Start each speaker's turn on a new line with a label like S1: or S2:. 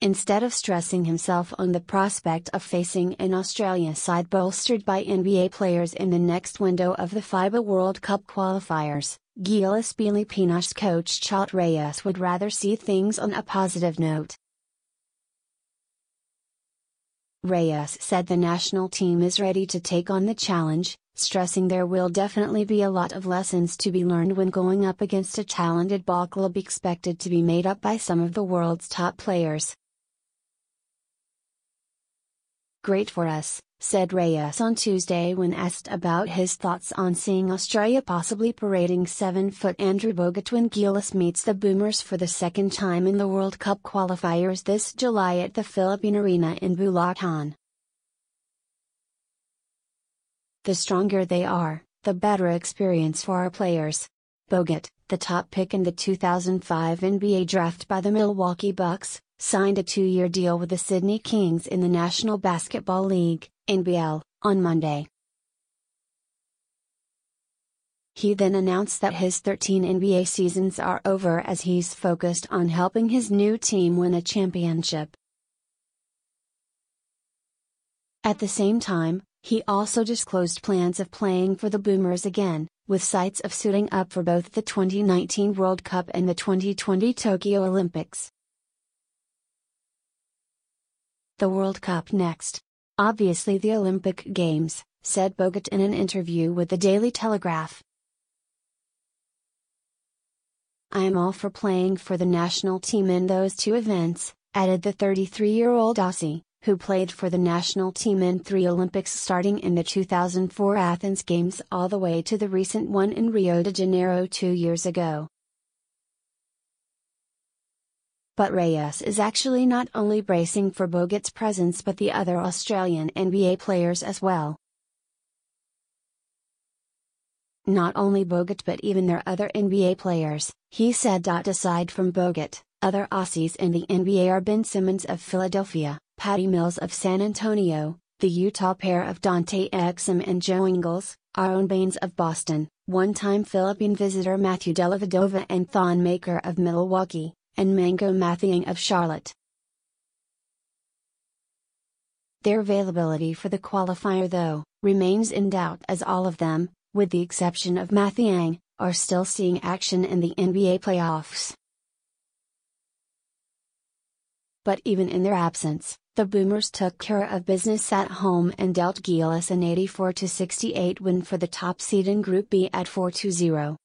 S1: instead of stressing himself on the prospect of facing an Australia side bolstered by NBA players in the next window of the FIBA World Cup qualifiers, Gilas Pilipinas coach Chot Reyes would rather see things on a positive note. Reyes said the national team is ready to take on the challenge, stressing there will definitely be a lot of lessons to be learned when going up against a talented ballclub expected to be made up by some of the world's top players. "Great for us," said Reyes on Tuesday when asked about his thoughts on seeing Australia possibly parading 7-foot Andrew Bogut when Gilas meets the Boomers for the second time in the World Cup qualifiers this July at the Philippine Arena in Bulacan. "The stronger they are, the better experience for our players." Bogut, the top pick in the 2005 NBA draft by the Milwaukee Bucks, signed a 2-year deal with the Sydney Kings in the National Basketball League, NBL, on Monday. He then announced that his 13 NBA seasons are over as he's focused on helping his new team win a championship. At the same time, he also disclosed plans of playing for the Boomers again, with sights of suiting up for both the 2019 World Cup and the 2020 Tokyo Olympics. "The World Cup next. Obviously the Olympic Games," said Bogut in an interview with the Daily Telegraph. "I am all for playing for the national team in those two events," added the 33-year-old Aussie, who played for the national team in 3 Olympics starting in the 2004 Athens Games all the way to the recent one in Rio de Janeiro 2 years ago. But Reyes is actually not only bracing for Bogut's presence but the other Australian NBA players as well. "Not only Bogut but even their other NBA players," he said. Aside from Bogut, other Aussies in the NBA are Ben Simmons of Philadelphia, Patty Mills of San Antonio, the Utah pair of Dante Exum and Joe Ingles, Aaron Baines of Boston, one-time Philippine visitor Matthew Dellavedova and Thon Maker of Milwaukee, and Mango Mathiang of Charlotte. Their availability for the qualifier, though, remains in doubt as all of them, with the exception of Mathiang, are still seeing action in the NBA playoffs. But even in their absence, the Boomers took care of business at home and dealt Gilas an 84-68 win for the top seed in Group B at 4-0.